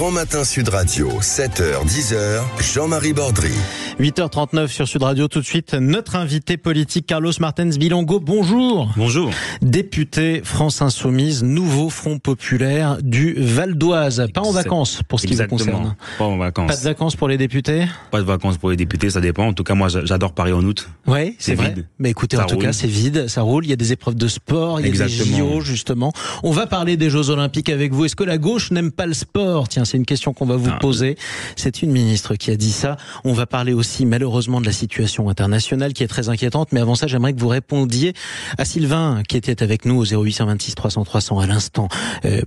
Grand Matin Sud Radio, 7h, 10h, Jean-Marie Bordry. 8h39 sur Sud Radio, tout de suite, notre invité politique Carlos Martens Bilongo, bonjour. Bonjour. Député France Insoumise, nouveau Front Populaire du Val d'Oise. Pas en vacances pour ce qui vous concerne. Pas en vacances. Pas de vacances pour les députés? Pas de vacances pour les députés, ça dépend. En tout cas, moi, j'adore Paris en août. Oui, c'est vrai. Vide. Mais écoutez, Ça en tout roule. cas, c'est vide, ça roule. Il y a des épreuves de sport, il y a des JO, justement. On va parler des Jeux Olympiques avec vous. Est-ce que la gauche n'aime pas le sport? Tiens, c'est une question qu'on va vous poser. C'est une ministre qui a dit ça. On va parler aussi, malheureusement, de la situation internationale qui est très inquiétante. Mais avant ça, j'aimerais que vous répondiez à Sylvain, qui était avec nous au 0826 300 300 à l'instant.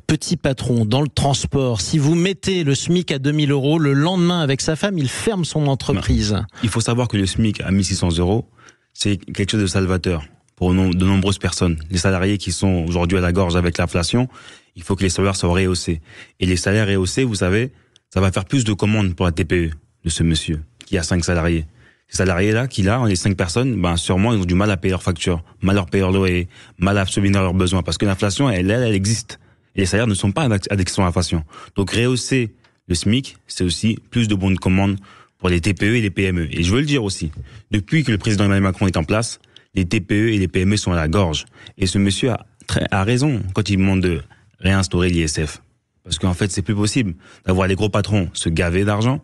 Petit patron dans le transport, si vous mettez le SMIC à 2000 €, le lendemain, avec sa femme, il ferme son entreprise. Non. Il faut savoir que le SMIC à 1600 €, c'est quelque chose de salvateur pour de nombreuses personnes. Les salariés qui sont aujourd'hui à la gorge avec l'inflation, il faut que les salaires soient rehaussés. Et les salaires rehaussés, vous savez, ça va faire plus de commandes pour la TPE de ce monsieur qui a 5 salariés. Ces salariés-là, les 5 personnes, sûrement, ils ont du mal à payer leurs factures, mal à payer leur loyer, mal à subvenir leurs besoins, parce que l'inflation, elle existe. Et les salaires ne sont pas indexés à l'inflation. Donc, rehausser le SMIC, c'est aussi plus de bons de commande pour les TPE et les PME. Et je veux le dire aussi, depuis que le président Emmanuel Macron est en place, les TPE et les PME sont à la gorge. Et ce monsieur a raison quand il demande de réinstaurer l'ISF. Parce qu'en fait, c'est plus possible d'avoir les gros patrons se gaver d'argent,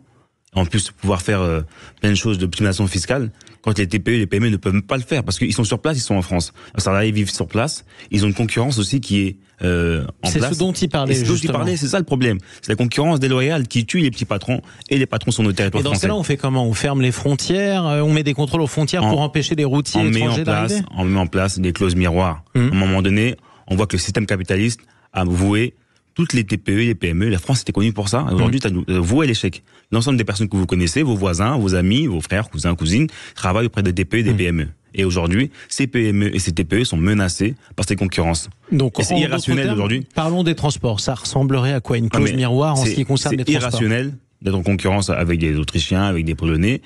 en plus pouvoir faire plein de choses d'optimisation fiscale, quand les TPE et les PME ne peuvent pas le faire, parce qu'ils sont sur place, ils sont en France. Les salariés vivent sur place, ils ont une concurrence aussi qui est en place. C'est ce dont il parlait, justement. C'est ça le problème. C'est la concurrence déloyale qui tue les petits patrons, et les patrons sont nos territoires français. Et dans ce cas-là, on fait comment? On ferme les frontières, on met des contrôles aux frontières pour empêcher les routiers étrangers d'arriver? On met en place des clauses miroirs. À un moment donné, on voit que le système capitaliste a voué toutes les TPE et les PME. La France était connue pour ça. Aujourd'hui, vous à l'échec. L'ensemble des personnes que vous connaissez, vos voisins, vos amis, vos frères, cousins, cousines, travaillent auprès des TPE et des PME. Et aujourd'hui, ces PME et ces TPE sont menacés par ces concurrences. Donc, c'est irrationnel aujourd'hui. Parlons des transports. Ça ressemblerait à quoi? Une clause miroir en ce qui concerne les transports? C'est irrationnel d'être en concurrence avec des Autrichiens, avec des Polonais,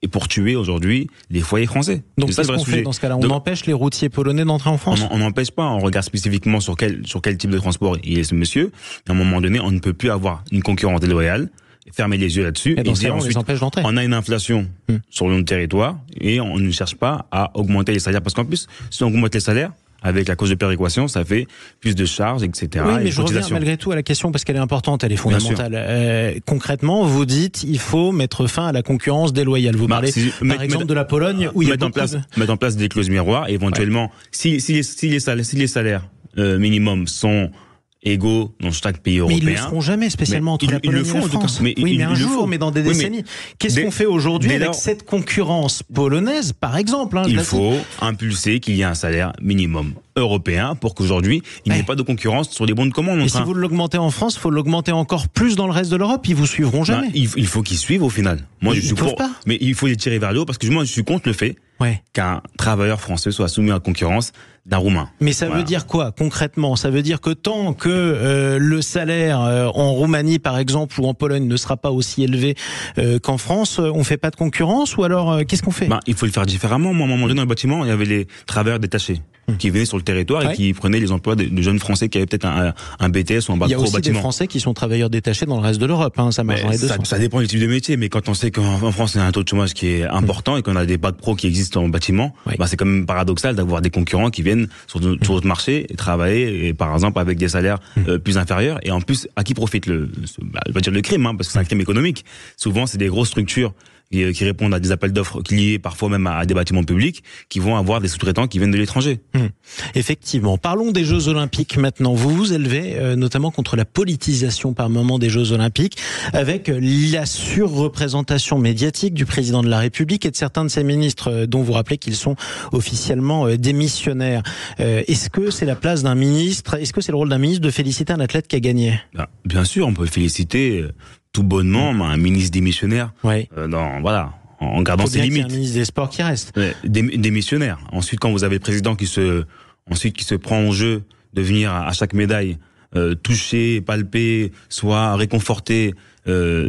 et pour tuer aujourd'hui les foyers français. Donc qu'est-ce qu'on fait dans ce cas-là? On empêche les routiers polonais d'entrer en France? On n'empêche pas, on regarde spécifiquement sur quel type de transport il est ce monsieur. À un moment donné, on ne peut plus avoir une concurrence déloyale, fermer les yeux là-dessus et dire on ensuite, les empêche d'entrer. On a une inflation sur notre territoire et on ne cherche pas à augmenter les salaires. Parce qu'en plus, si on augmente les salaires, avec la cause de péréquation, ça fait plus de charges, etc. Oui, mais je reviens malgré tout à la question parce qu'elle est importante, elle est fondamentale. Concrètement, vous dites, il faut mettre fin à la concurrence déloyale. Vous parlez, par exemple, de la Pologne où il y a mettre en place des clauses miroirs, et éventuellement, si les salaires minimum sont égaux dans chaque pays européen. Mais ils ne le feront jamais, spécialement entre la Pologne et la France. Mais un jour, mais dans des décennies. Qu'est-ce qu'on fait aujourd'hui avec cette concurrence polonaise, par exemple? Il faut impulser qu'il y ait un salaire minimum européen pour qu'aujourd'hui, il n'y ait pas de concurrence sur les bons de commande. Et si vous l'augmentez en France, il faut l'augmenter encore plus dans le reste de l'Europe. Ils vous suivront jamais. Il faut qu'ils suivent au final. Moi, je suis pour, mais il faut les tirer vers le haut parce que moi, je suis contre le fait qu'un travailleur français soit soumis à la concurrence d'un Roumain. Mais ça veut dire quoi concrètement? Ça veut dire que tant que le salaire en Roumanie, par exemple, ou en Pologne ne sera pas aussi élevé qu'en France, on fait pas de concurrence? Ou alors, qu'est-ce qu'on fait? Il faut le faire différemment. Moi, à un moment donné, dans le bâtiment, il y avait les travailleurs détachés qui venaient sur le territoire et qui prenaient les emplois de jeunes Français qui avaient peut-être un BTS ou un bac pro au bâtiment. Il y a aussi des Français qui sont travailleurs détachés dans le reste de l'Europe. Ça marche dans les deux sens. Ça dépend du type de métier, mais quand on sait qu'en France, il y a un taux de chômage qui est important et qu'on a des bacs pro qui existent en bâtiment, c'est quand même paradoxal d'avoir des concurrents qui viennent sur notre marché et travailler, et par exemple avec des salaires plus inférieurs. Et en plus, à qui profite je vais pas dire le crime, parce que c'est un crime économique. Souvent, c'est des grosses structures qui répondent à des appels d'offres liés parfois même à des bâtiments publics, qui vont avoir des sous-traitants qui viennent de l'étranger. Effectivement. Parlons des Jeux Olympiques maintenant. Vous vous élevez notamment contre la politisation par moment des Jeux Olympiques, avec la surreprésentation médiatique du président de la République et de certains de ses ministres, dont vous rappelez qu'ils sont officiellement démissionnaires. Est-ce que c'est la place d'un ministre, est-ce que c'est le rôle d'un ministre de féliciter un athlète qui a gagné? Bien sûr, on peut féliciter tout bonnement un ministre démissionnaire, en gardant ses limites. Il y a un ministre des Sports qui reste. Démissionnaire. Ensuite, quand vous avez le président qui se prend au jeu de venir à chaque médaille toucher, palper, soit réconforter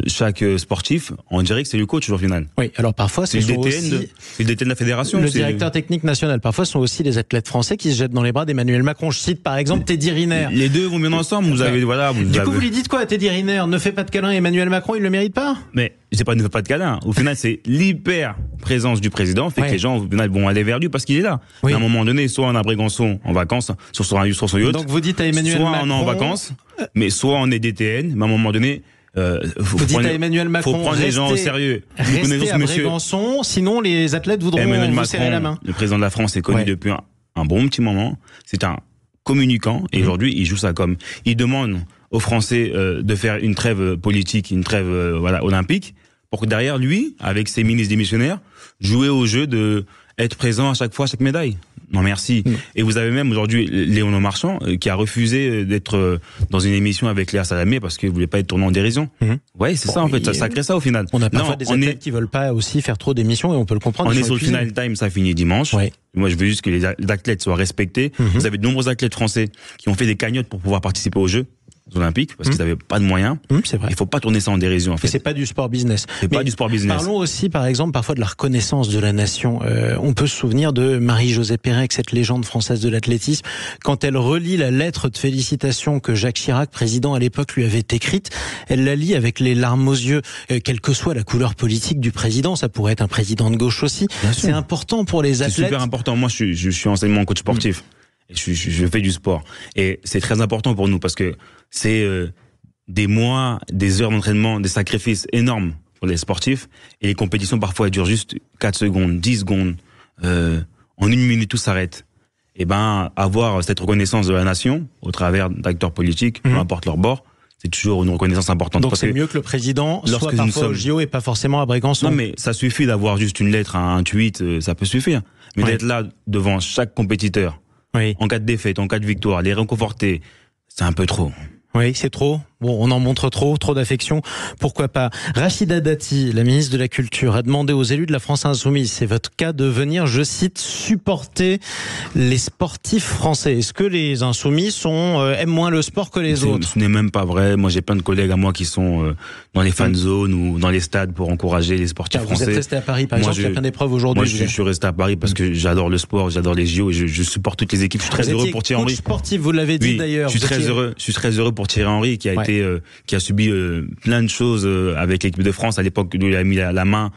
chaque sportif, on dirait que c'est le coach au final. Oui, alors parfois c'est le DTN de la fédération. Le directeur technique national. Parfois, ce sont aussi les athlètes français qui se jettent dans les bras d'Emmanuel Macron. Je cite par exemple Teddy Riner. Les deux vont bien ensemble. Vous avez vous lui dites quoi à Teddy Riner? Ne fait pas de câlin, Emmanuel Macron, il le mérite pas? Mais c'est pas ne fait pas de câlin. Au final, c'est l'hyper présence du président fait que les gens au final vont aller vers lui parce qu'il est là. À un moment donné, soit on a Brégançon en vacances sur son yacht. Donc vous dites à Emmanuel Macron, soit on est en vacances, mais soit on est DTN. Mais à un moment donné. Vous dites à Emmanuel Macron, faut prendre les gens au sérieux. Restez à Brégançon, sinon les athlètes voudront vous serrer la main. Le président de la France est connu depuis un bon petit moment. C'est un communicant et aujourd'hui il joue ça comme. Il demande aux Français de faire une trêve politique, une trêve olympique, pour que derrière lui, avec ses ministres démissionnaires, jouer au jeu de être présent à chaque fois à chaque médaille. Non merci. Et vous avez même aujourd'hui Léon Marchand qui a refusé d'être dans une émission avec Léa Salamé parce qu'il voulait pas être tourné en dérision. Ouais, c'est ça en fait, ça crée ça au final. On a parfois des athlètes qui veulent pas aussi faire trop d'émissions et on peut le comprendre. On est sur le Final Time, ça finit dimanche. Moi je veux juste que les athlètes soient respectés. Vous avez de nombreux athlètes français qui ont fait des cagnottes pour pouvoir participer aux Jeux olympiques parce qu'ils n'avaient pas de moyens. C'est vrai. Il faut pas tourner ça en dérision en fait. C'est pas du sport business. C'est pas du sport business. Parlons aussi par exemple parfois de la reconnaissance de la nation. On peut se souvenir de Marie-Josée Pérec, cette légende française de l'athlétisme, quand elle relit la lettre de félicitations que Jacques Chirac, président à l'époque, lui avait écrite, elle la lit avec les larmes aux yeux, quelle que soit la couleur politique du président. Ça pourrait être un président de gauche aussi. C'est important pour les athlètes. C'est super important. Moi je suis enseignement coach sportif. Je fais du sport et c'est très important pour nous parce que c'est des mois, des heures d'entraînement, des sacrifices énormes pour les sportifs et les compétitions parfois elles durent juste 4 secondes, 10 secondes, en une minute tout s'arrête. Et avoir cette reconnaissance de la nation au travers d'acteurs politiques, peu importe leur bord, c'est toujours une reconnaissance importante. Donc c'est mieux que le président soit parfois au JO et pas forcément à Brégançon. Non mais ça suffit d'avoir juste une lettre, un tweet, ça peut suffire. Mais d'être là devant chaque compétiteur. En cas de défaite, en cas de victoire, les réconforter, c'est un peu trop. Oui, c'est trop. Bon, on en montre trop d'affection. Pourquoi pas? Rachida Dati, la ministre de la Culture, a demandé aux élus de la France Insoumise, c'est votre cas, de venir, je cite, supporter les sportifs français. Est-ce que les Insoumis aiment moins le sport que les autres? Ce n'est même pas vrai. Moi, j'ai plein de collègues à moi qui sont dans les fan zones ou dans les stades pour encourager les sportifs français. Vous êtes resté à Paris, par exemple, il y a plein d'épreuves aujourd'hui. Moi, je suis resté à Paris parce que j'adore le sport, j'adore les JO et je supporte toutes les équipes. Je suis très heureux pour Thierry Henry. Sportif, vous l'avez dit d'ailleurs. Je suis très heureux pour Thierry Henry qui a subi plein de choses avec l'équipe de France à l'époque où il a mis la main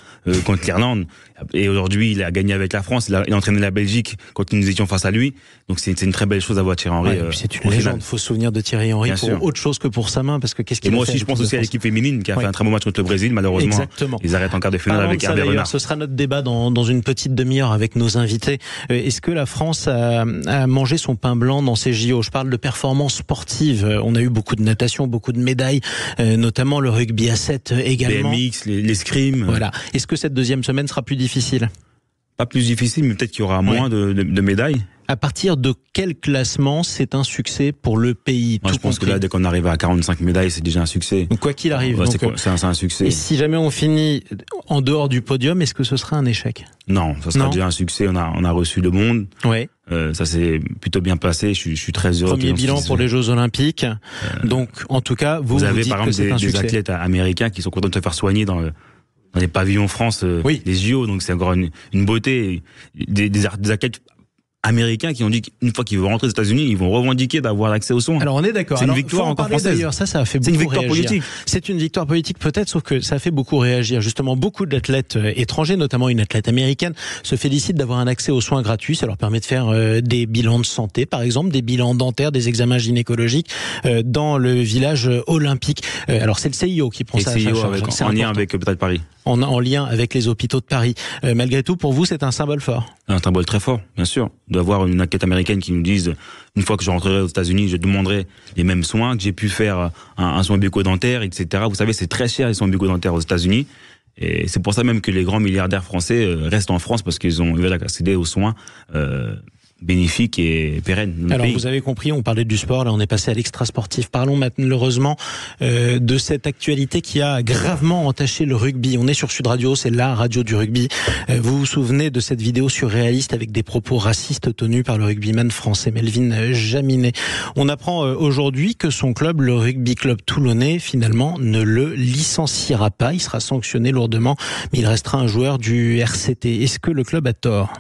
contre l'Irlande et aujourd'hui il a gagné avec la France, il a entraîné la Belgique quand nous étions face à lui, donc c'est une très belle chose d'avoir Thierry Henry. C'est une légende, faut se souvenir de Thierry Henry pour autre chose que pour sa main, parce que qu'est-ce qu'il a fait. Moi aussi je pense aussi à l'équipe féminine qui a fait un très bon match contre le Brésil, malheureusement. Exactement. Ils arrêtent en quart de finale avec Hervé Renard. Ce sera notre débat dans une petite demi-heure avec nos invités. Est-ce que la France a mangé son pain blanc dans ces JO? Je parle de performances sportives. On a eu beaucoup de natation, beaucoup de médailles, notamment le rugby à 7 également. BMX, l'escrime. Voilà. Est-ce que cette deuxième semaine sera plus difficile? Pas plus difficile, mais peut-être qu'il y aura moins de médailles. À partir de quel classement c'est un succès pour le pays? Moi, je pense que là, dès qu'on arrive à 45 médailles, c'est déjà un succès. Donc, quoi qu'il arrive. C'est un succès. Et si jamais on finit en dehors du podium, est-ce que ce sera un échec? Non, ça sera déjà un succès. On a reçu le monde. Ouais. Ça s'est plutôt bien passé. Je suis très heureux. Premier bilan pour les Jeux Olympiques. Donc, en tout cas, vous avez par exemple des athlètes américains qui sont contents de se faire soigner dans les pavillons France, les JO. Donc, c'est encore une beauté. Des athlètes américains qui ont dit qu'une fois qu'ils vont rentrer aux États-Unis, ils vont revendiquer d'avoir l'accès aux soins. Alors on est d'accord. C'est une victoire encore française. D'ailleurs, ça a fait beaucoup réagir. C'est une victoire politique. C'est une victoire politique peut-être, sauf que ça a fait beaucoup réagir. Justement, beaucoup d'athlètes étrangers, notamment une athlète américaine, se félicitent d'avoir un accès aux soins gratuits. Ça leur permet de faire des bilans de santé, par exemple, des bilans dentaires, des examens gynécologiques dans le village olympique. Alors c'est le CIO qui prend ça à sa charge. En lien avec peut-être Paris. En lien avec les hôpitaux de Paris. Malgré tout, pour vous, c'est un symbole fort. Un symbole très fort, bien sûr. D'avoir une athlète américaine qui nous dise, une fois que je rentrerai aux États-Unis, je demanderai les mêmes soins, que j'ai pu faire un soin bucco-dentaire, etc. Vous savez, c'est très cher les soins bucco-dentaires aux États-Unis. Et c'est pour ça même que les grands milliardaires français restent en France parce qu'ils veulent accéder aux soins bénéfique et pérenne. Alors vous avez compris, on parlait du sport, là on est passé à l'extra-sportif. Parlons malheureusement de cette actualité qui a gravement entaché le rugby. On est sur Sud Radio, c'est la radio du rugby. Vous vous souvenez de cette vidéo surréaliste avec des propos racistes tenus par le rugbyman français Melvin Jaminet. On apprend aujourd'hui que son club, le Rugby Club Toulonnais, finalement ne le licenciera pas. Il sera sanctionné lourdement, mais il restera un joueur du RCT. Est-ce que le club a tort ?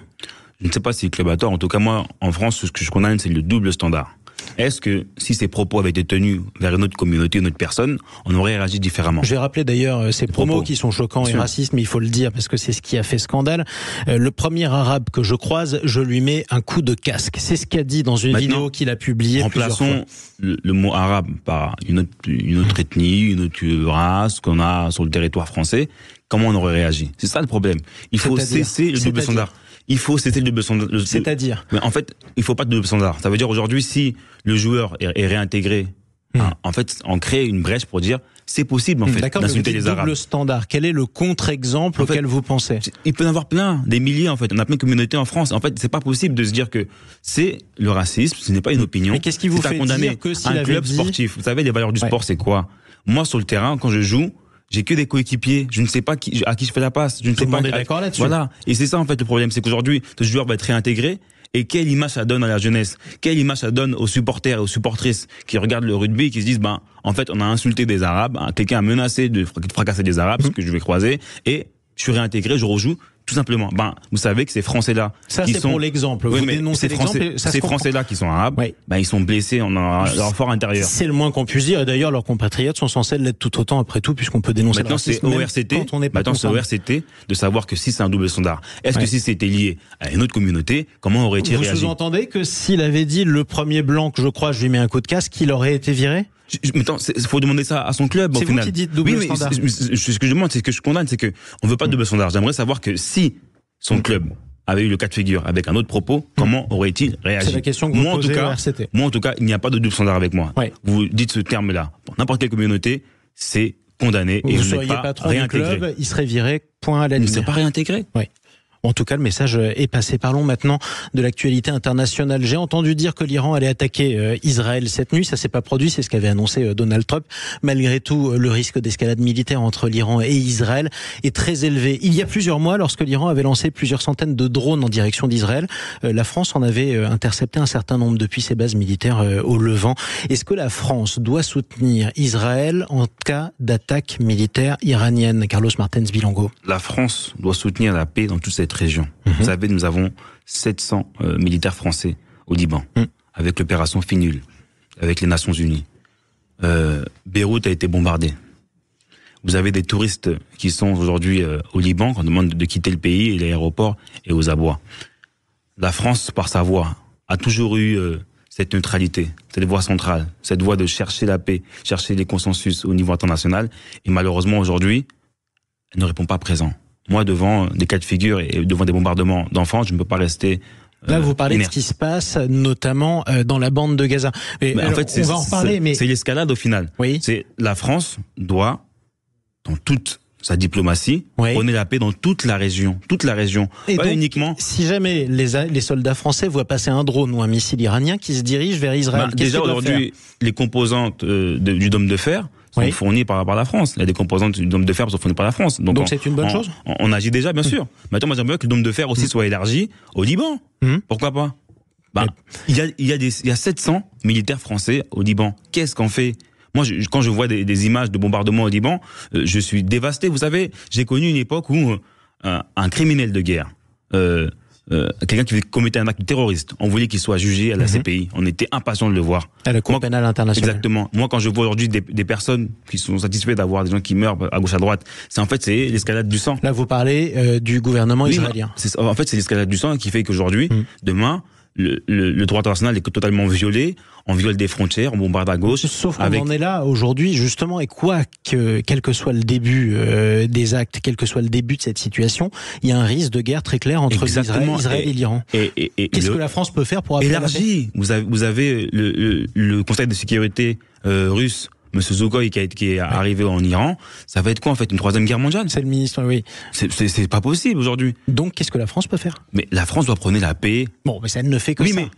Je ne sais pas si le club a tort. En tout cas, moi, en France, ce que je condamne, c'est le double standard. Est-ce que si ces propos avaient été tenus vers une autre communauté, une autre personne, on aurait réagi différemment? Je vais rappeler d'ailleurs ces propos qui sont choquants et racistes, mais il faut le dire parce que c'est ce qui a fait scandale. Le premier arabe que je croise, je lui mets un coup de casque. C'est ce qu'a dit dans une vidéo qu'il a publiée plusieurs fois. Remplaçons le mot arabe par une autre ethnie, une autre race qu'on a sur le territoire français. Comment on aurait réagi? C'est ça le problème. Il faut cesser le double standard. Il faut cesser le double standard. C'est-à-dire? Mais en fait, il faut pas de double standard. Ça veut dire aujourd'hui, si le joueur est réintégré, en fait, on crée une brèche pour dire c'est possible en fait d'insulter les Arabes. Double standard. Quel est le contre-exemple auquel vous pensez? Il peut y en avoir plein, des milliers en fait. On a plein de communautés en France. En fait, c'est pas possible de se dire que c'est le racisme. Ce n'est pas une opinion. Mais qu'est-ce qui vous fait dire que s'il un club sportif? Vous savez, les valeurs du sport, c'est quoi? Moi, sur le terrain, quand je joue, j'ai que des coéquipiers. Je ne sais pas à qui je fais la passe. Je ne sais pas. D'accord là-dessus. Voilà. Et c'est ça en fait le problème, c'est qu'aujourd'hui, ce joueur va être réintégré. Et quelle image ça donne à la jeunesse? Quelle image ça donne aux supporters et aux supportrices qui regardent le rugby et qui se disent, en fait, on a insulté des Arabes, quelqu'un a menacé de fracasser des Arabes, ce que je vais croiser, et je suis réintégré, je rejoue. Tout simplement. Vous savez que ces Français-là qui sont... pour l'exemple. Oui, mais ces Français-là qui sont arabes, ils sont blessés, on a leur fort intérieur. C'est le moins qu'on puisse dire. Et d'ailleurs, leurs compatriotes sont censés l'être tout autant après tout, puisqu'on peut dénoncer le racisme. Maintenant, c'est au RCT de savoir que si c'est un double standard. Est-ce que si c'était lié à une autre communauté, comment aurait-il réagi? Vous sous-entendez que s'il avait dit le premier blanc que je crois, je lui mets un coup de casque, il aurait été viré? Mais attends, faut demander ça à son club, au final. C'est vous qui dites double standard. Ce que je demande, c'est que je condamne, c'est que on veut pas de double standard. J'aimerais savoir que si son club avait eu le cas de figure avec un autre propos, comment aurait-il réagi? C'est la question que vous posez au RCT. Moi, en tout cas, il n'y a pas de double standard avec moi. Vous dites ce terme-là. Pour n'importe quelle communauté, c'est condamné. Vous ne seriez pas patron du club, il serait viré, point à la ligne. Il ne serait pas réintégré. Oui. En tout cas, le message est passé. Parlons maintenant de l'actualité internationale. J'ai entendu dire que l'Iran allait attaquer Israël cette nuit. Ça s'est pas produit, c'est ce qu'avait annoncé Donald Trump. Malgré tout, le risque d'escalade militaire entre l'Iran et Israël est très élevé. Il y a plusieurs mois, lorsque l'Iran avait lancé plusieurs centaines de drones en direction d'Israël, la France en avait intercepté un certain nombre depuis ses bases militaires au Levant. Est-ce que la France doit soutenir Israël en cas d'attaque militaire iranienne? Carlos Martens Bilongo. La France doit soutenir la paix dans toute cette région. Vous savez, nous avons 700 militaires français au Liban, avec l'opération Finul, avec les Nations Unies. Beyrouth a été bombardée. Vous avez des touristes qui sont aujourd'hui au Liban, qu'on demande de quitter le pays, et l'aéroport est aux abois. La France, par sa voix, a toujours eu cette neutralité, cette voie centrale, cette voie de chercher la paix, chercher les consensus au niveau international. Et malheureusement, aujourd'hui, elle ne répond pas présent. Moi, devant des cas de figure et devant des bombardements d'enfants, je ne peux pas rester là, vous parlez inerte de ce qui se passe, notamment dans la bande de Gaza. Mais alors, en fait, on va en reparler, mais c'est l'escalade au final. Oui. C'est la France doit, dans toute sa diplomatie, prôner la paix dans toute la région, Et pas donc, uniquement. Si jamais les soldats français voient passer un drone ou un missile iranien qui se dirige vers Israël, déjà aujourd'hui, les composantes du dôme de fer sont fournies par la France. Il y a des composantes du dôme de fer qui sont fournies par la France. Donc c'est une bonne chose. On agit déjà, bien sûr. Maintenant, moi, j'aimerais bien que le dôme de fer aussi soit élargi au Liban. Pourquoi pas? Il y a 700 militaires français au Liban. Qu'est-ce qu'on fait? Moi, quand je vois des images de bombardements au Liban, je suis dévasté. Vous savez, j'ai connu une époque où un criminel de guerre, quelqu'un qui commettait un acte terroriste, on voulait qu'il soit jugé à la CPI. On était impatients de le voir. À la Cour pénale internationale. Exactement. Moi, quand je vois aujourd'hui des personnes qui sont satisfaits d'avoir des gens qui meurent à gauche à droite, c'est l'escalade du sang. Là, vous parlez du gouvernement israélien. En fait, c'est l'escalade du sang qui fait qu'aujourd'hui, demain, le droit international est totalement violé, on viole des frontières, on bombarde à gauche. Sauf qu'on en est là aujourd'hui, justement, et quel que soit le début des actes, quel que soit le début de cette situation, il y a un risque de guerre très clair entre Israël et l'Iran. Qu'est-ce que la France peut faire pour appeler élargi? Vous avez le Conseil de sécurité russe Monsieur Zoukoï qui est arrivé en Iran, ça va être quoi en fait, une troisième guerre mondiale? C'est le ministre, oui. C'est pas possible aujourd'hui. Donc qu'est-ce que la France peut faire? Mais la France doit prôner la paix. Bon, mais ça ne fait que ça. Oui, mais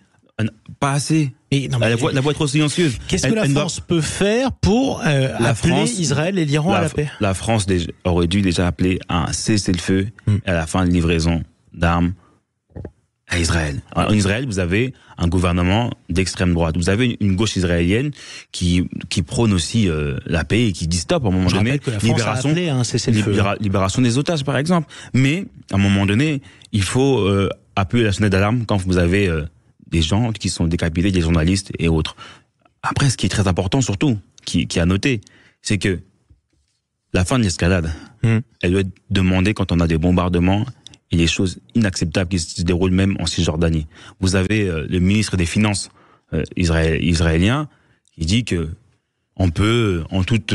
pas assez. La voix est trop silencieuse. Qu'est-ce que la France peut faire pour appeler Israël et l'Iran à la paix? La France aurait dû déjà appeler à un cessez-le-feu à la fin de livraison d'armes à Israël. En Israël, vous avez un gouvernement d'extrême droite. Vous avez une gauche israélienne qui prône aussi la paix et qui dit stop à un moment donné. Que la France a appelé à un cessez-le-feu. Libération des otages, par exemple. Mais à un moment donné, il faut appuyer la sonnette d'alarme quand vous avez des gens qui sont décapités, des journalistes et autres. Après, ce qui est très important surtout, qui a noté, c'est que la fin de l'escalade, elle doit être demandée quand on a des bombardements et des choses inacceptables qui se déroulent même en Cisjordanie. Vous avez le ministre des Finances israélien qui dit que on peut, en toute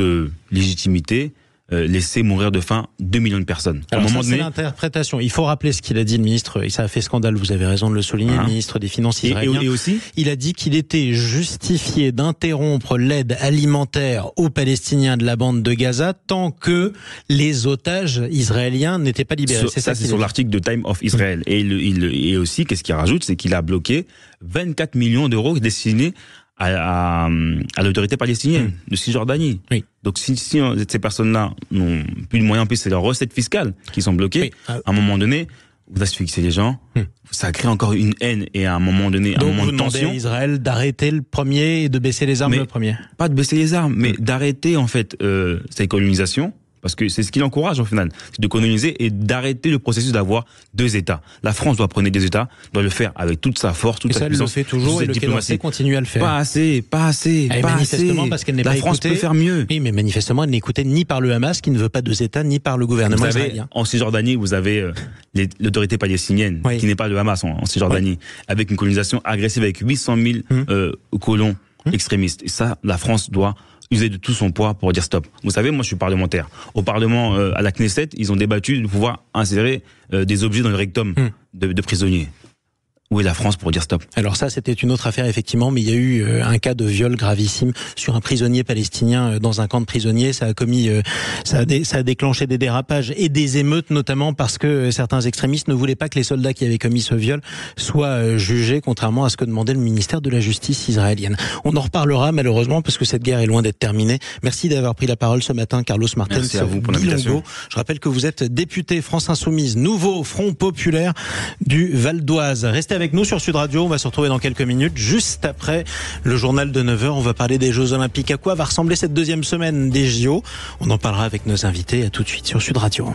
légitimité, laisser mourir de faim 2 millions de personnes. Alors c'est l'interprétation. Il faut rappeler ce qu'il a dit le ministre, et ça a fait scandale, vous avez raison de le souligner, le ministre des Finances israélien. Et aussi, il a dit qu'il était justifié d'interrompre l'aide alimentaire aux Palestiniens de la bande de Gaza tant que les otages israéliens n'étaient pas libérés. C'est sur l'article de Time of Israel. Et aussi, qu'est-ce qu'il rajoute, c'est qu'il a bloqué 24 millions d'euros destinés à l'autorité palestinienne de Cisjordanie. Oui. Donc si ces personnes-là n'ont plus de moyens, en plus c'est leurs recettes fiscales qui sont bloquées, à un moment donné, vous asphyxiez les gens, ça crée encore une haine et à un moment donné, un moment de tension. Donc vous demandez à Israël d'arrêter le premier et de baisser les armes le premier. Pas de baisser les armes, mais d'arrêter en fait cette colonisation. Parce que c'est ce qu'il encourage au final, c'est de coloniser et d'arrêter le processus d'avoir 2 États. La France doit prendre des États, doit le faire avec toute sa force, toute sa puissance. Elle le fait toujours et le Quai d'Orsay continue à le faire. Pas assez. Manifestement parce qu'elle n'est pas écoutée. La France peut faire mieux. Oui, mais manifestement elle n'est écoutée ni par le Hamas qui ne veut pas 2 États, ni par le gouvernement israélien. En Cisjordanie, vous avez l'autorité palestinienne qui n'est pas le Hamas en Cisjordanie, avec une colonisation agressive avec 800 000 colons extrémistes. Et ça, la France doit user de tout son poids pour dire stop. Vous savez, moi je suis parlementaire. Au Parlement, à la Knesset, ils ont débattu de pouvoir insérer des objets dans le rectum de prisonniers. Où est la France pour dire stop? Alors ça, c'était une autre affaire, effectivement, mais il y a eu un cas de viol gravissime sur un prisonnier palestinien dans un camp de prisonniers. Ça a déclenché des dérapages et des émeutes, notamment parce que certains extrémistes ne voulaient pas que les soldats qui avaient commis ce viol soient jugés, contrairement à ce que demandait le ministère de la Justice israélienne. On en reparlera, malheureusement, parce que cette guerre est loin d'être terminée. Merci d'avoir pris la parole ce matin, Carlos Martens. Merci à vous pour l'invitation. Je rappelle que vous êtes député France Insoumise, nouveau Front Populaire du Val d'Oise. Restez avec nous sur Sud Radio, on va se retrouver dans quelques minutes, juste après le journal de 9h, on va parler des Jeux Olympiques. À quoi va ressembler cette 2e semaine des JO? On en parlera avec nos invités, à tout de suite sur Sud Radio.